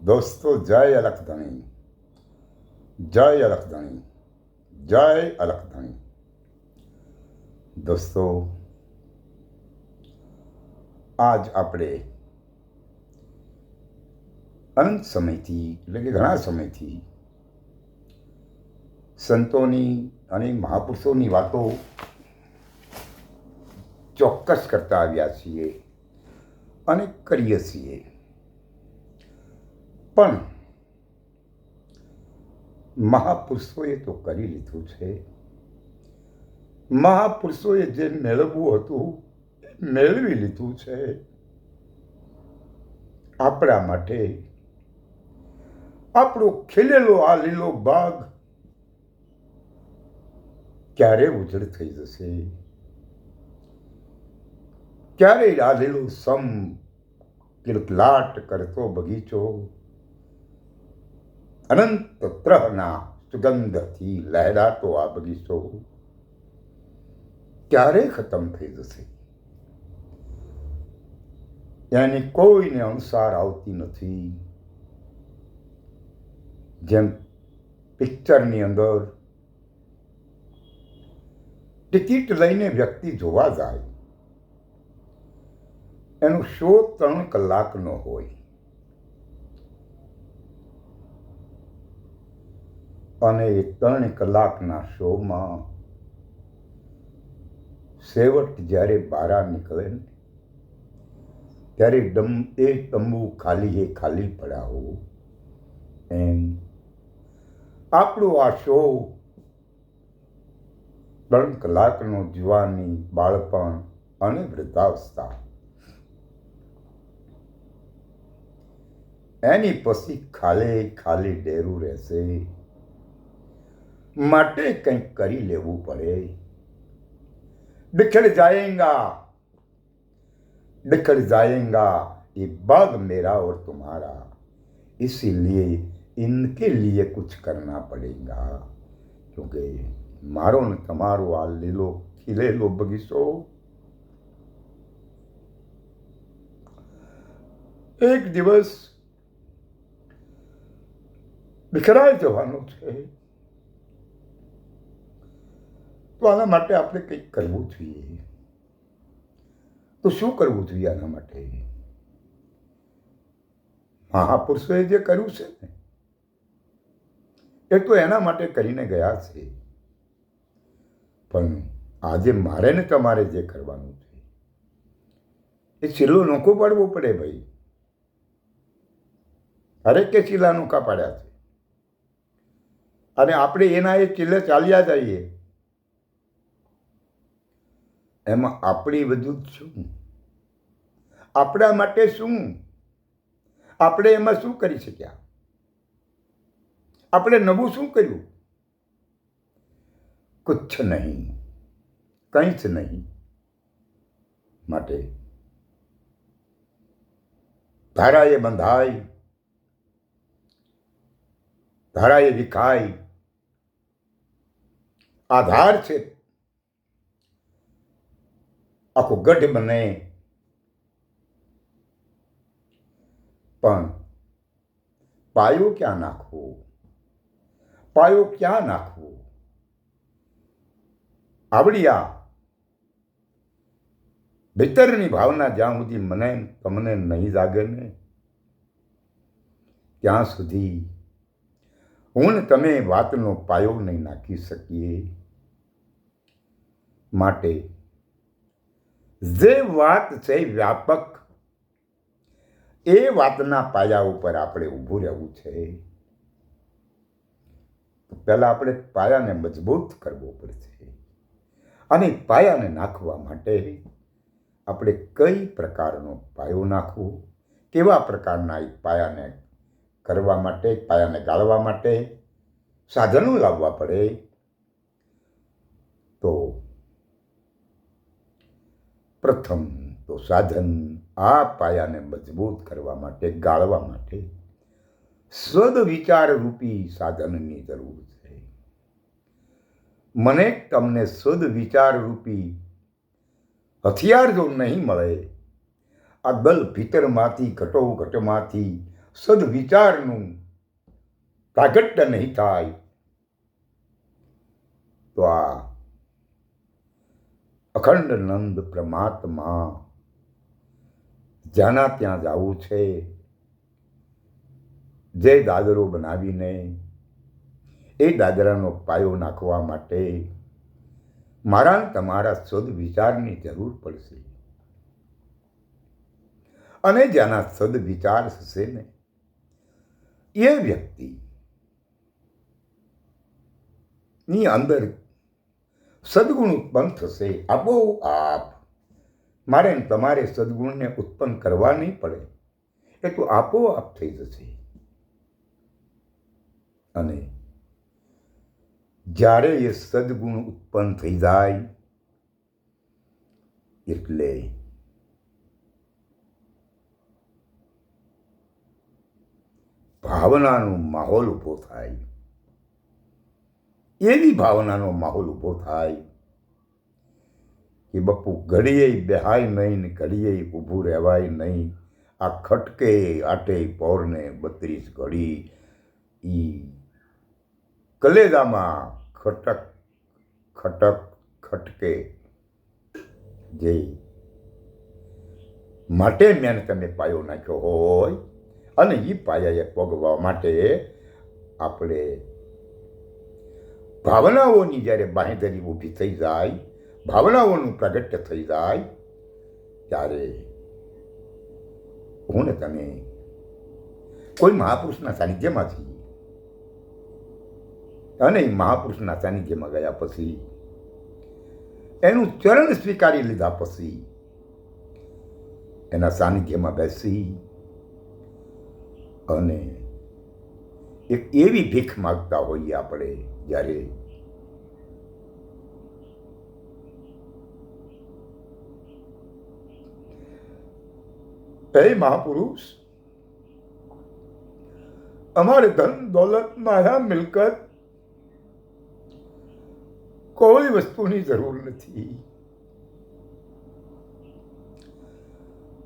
દોસ્તો, જય અલખધણી, જય અલખધણી, જય અલખધણી. દોસ્તો, આજ આપણે અનંત સમયથી એટલે કે ઘણા સમયથી સંતોની અને મહાપુરુષોની વાતો ચોક્કસ કરતા આવ્યા છીએ અને કરીએ છીએ. પણ મહાપુરુષોએ તો કરી લીધું છે. મહાપુરુષોએ જે મેળવવું હતું એ મેળવી લીધું છે. આપણા માટે આપણો ખીલેલો આ લીલો બાગ ક્યારે ઉજળ થઈ જશે? ક્યારે આ લીલો સમ કિલકલાટ કરતો બગીચો અનંત ત્રહના સુગંધથી લહેરાતો આ બગીચો ક્યારે ખતમ થઈ જશે? એની કોઈને અણસાર આવતી નથી. જેમ પિક્ચરની અંદર ટિકિટ લઈને વ્યક્તિ જોવા જાય, એનો શો 3 કલાકનો હોય અને એ 3 કલાકના શોમાં છેવટ જ્યારે બહાર નીકળે ને ત્યારે એ તંબુ ખાલી પડ્યા હો. એમ આપણો આ શો 3 કલાકનો જુવાની, બાળપણ અને વૃદ્ધાવસ્થા, એની પછી ખાલી ડેરું રહેશે. માટે કંઈક કરી લેવું પડે. बिखर जाएगा ये बाग मेरा और तुम्हारा, इसीलिए इनके लिए कुछ करना पड़ेगा. क्योंकि मारो ने તમારો આ લીલો ખીલેલો બગીચો એક દિવસ વિખરાઈ જવાનો છે. તો આના માટે આપણે કંઈક કરવું જોઈએ. તો શું કરવું જોઈએ આના માટે? મહાપુરુષોએ જે કર્યું છે ને એ તો એના માટે કરીને ગયા છે. પણ આજે મારે ને તમારે જે કરવાનું છે એ શીલો નોખો પાડવો પડે ભાઈ. હરેકે શીલા નોખા પાડ્યા છે અને આપણે એના એ ચીલે ચાલ્યા જઈએ. એમાં આપણી બધું શું? આપણા માટે શું? આપણે એમાં શું કરી શક્યા? આપણે નવું શું કર્યું? કુછ નહીં, કંઈ જ નહીં. માટે ધારાએ બંધાઈ, ધારાએ વિખાઈ, આધાર છે આખો ગઢ બને. પણ પાયો ક્યાં નાખવો? પાયો ક્યાં નાખવો? આવડિયા ભીતરની ભાવના જ્યાં સુધી મને તમને નહીં જાગે ને ત્યાં સુધી હું ને તમે વાતનો પાયો નહીં નાખી શકીએ. માટે જે વાત છે વ્યાપક, એ વાતના પાયા ઉપર આપણે ઊભું રહેવું છે. પહેલા આપણે પાયાને મજબૂત કરવો પડશે. અને પાયાને નાખવા માટે આપણે કઈ પ્રકારનો પાયો નાખવો, કેવા પ્રકારના એ પાયાને કરવા માટે, પાયાને ગાળવા માટે સાધનો લાવવા પડે. તો પ્રથમ તો સાધન, આ પાયાને મજબૂત કરવા માટે, ગાળવા માટે સદવિચાર રૂપી સાધનની જરૂર છે. મને તમને સદવિચાર રૂપી હથિયાર જો નહીં મળે, આ ગલ ભીતરમાંથી ઘટોઘટમાંથી સદવિચારનું પ્રાગટ્ય નહીં થાય તો આ અખંડ નંદ પરમાત્મા જ્યાંના ત્યાં જવું છે, જે દાદરો બનાવીને એ દાદરાનો પાયો નાખવા માટે મારા તમારા સદવિચારની જરૂર પડશે. અને જેના સદવિચાર હશે ને એ વ્યક્તિ ની અંદર સદગુણ ઉત્પન્ન થશે. આપોઆપ મારે તમારે સદગુણને ઉત્પન્ન કરવા નહીં પડે, એ તો આપોઆપ થઈ જશે. અને જ્યારે એ સદગુણ ઉત્પન્ન થઈ જાય એટલે ભાવનાનો માહોલ ઊભો થાય. એવી ભાવનાનો માહોલ ઊભો થાય કે બપુ ઘડીએ બેહાય નહીં ને ઘડીએ ઊભું રહેવાય નહીં. આ ખટકે આટે પૌરને 32 ઘડી ઈ કલેજામાં ખટક ખટક ખટકે. જે માટે મેં તમે પાયો નાખ્યો હોય અને એ પાયાએ પગવા માટે આપણે ભાવનાઓની જ્યારે બાંહેધરી ઊભી થઈ જાય, ભાવનાઓનું પ્રાગટ્ય થઈ જાય, ત્યારે હું ને તમે કોઈ મહાપુરુષના સાનિધ્યમાં છીએ અને એ મહાપુરુષના સાનિધ્યમાં ગયા પછી એનું ચરણ સ્વીકારી લીધા પછી એના સાનિધ્યમાં બેસી અને એક એવી ભીખ માગતા હોઈએ આપણે, જ્યારે હે મહાપુરુષ, અમારે ધન દોલત માયા મિલકત કોઈ વસ્તુની જરૂર નથી,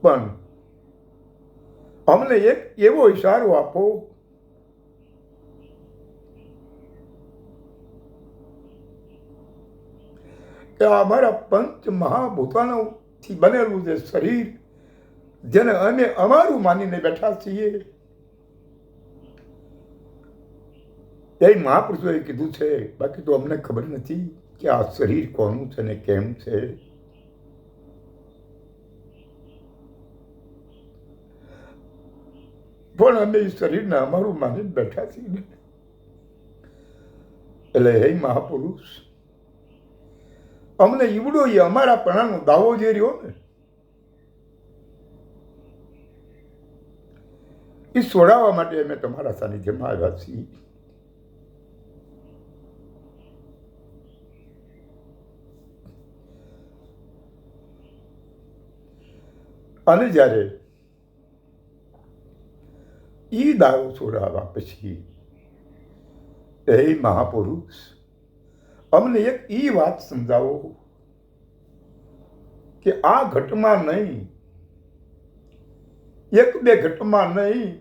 પણ અમને એક એવો ઈશારો આપો કે અમારા પંચ મહાભૂતાનોથી બનેલું જે શરીર, જેને અમે અમારું માનીને બેઠા છીએ, એ મહાપુરુષોએ કીધું છે. બાકી તો અમને ખબર નથી કે આ શરીર કોનું છે ને કેમ છે. પણ અમે એ શરીરને અમારું માનીને બેઠા છીએ. એટલે હે મહાપુરુષ, અમને ઈવડો એ અમારા પણાનો દાવો જે રહ્યો ને એ છોડાવવા માટે અમે તમારા સાનિધ્યમાં આવ્યા છીએ. અને જ્યારે ઈ દાવો છોડાવવા પછી હે મહાપુરુષ, અમને એક ઈ વાત સમજાવો કે આ ઘટમાં નહીં, એક બે ઘટમાં નહીં,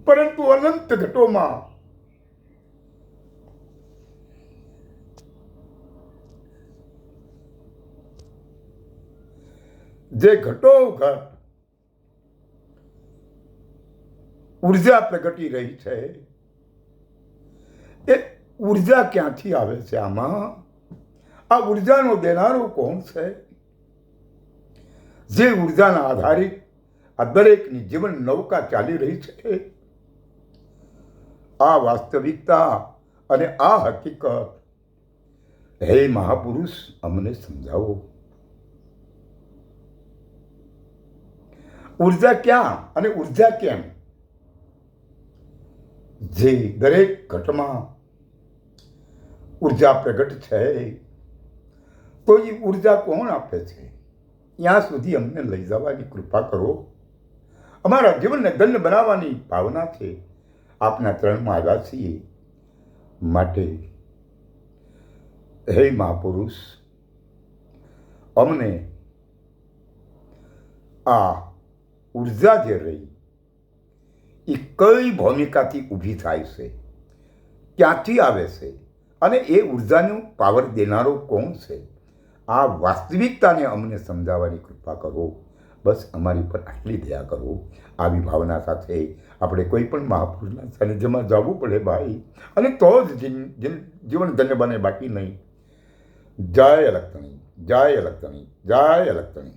પરંતુ અનંત ઘટોમાં જે ઘટોઘટ ઉર્જા પ્રગટી રહી છે, એ ઉર્જા ક્યાંથી આવે છે? આમાં આ ઉર્જાનો દેનારો કોણ છે? જે ઉર્જાના આધારિત આ દરેકની જીવન નૌકા ચાલી રહી છે. આ વાસ્તવિકતા અને આ હકીકત હે મહાપુરુષ અમને સમજાવો. ઉર્જા ક્યાં અને ઉર્જા કેમ? જે દરેક ઘટમાં ઉર્જા પ્રગટ છે, તો એ ઉર્જા કોણ આપે છે? ત્યાં સુધી અમને લઈ જવાની કૃપા કરો. અમારા જીવનને ધન્ય બનાવવાની ભાવના છે. આપના ચરણમાં આવ્યા છીએ. માટે હે મહાપુરુષ, અમને આ ઉર્જા જે રહી એ કઈ ભૂમિકાથી ઊભી થાય છે, ક્યાંથી આવે છે અને એ ઉર્જાનું પાવર દેનારો કોણ છે, આ વાસ્તવિકતાને અમને સમજાવવાની કૃપા કરો. બસ અમારી પર આટલી દયા કરો. આવી ભાવના સાથે આપણે કોઈ પણ મહાપુરુષના સાનિધ્યમાં જવું પડે ભાઈ, અને તો જ જીવન ધન્ય બને, બાકી નહીં. જય અલગતણી, જય અલગતણી, જય અલગતણી.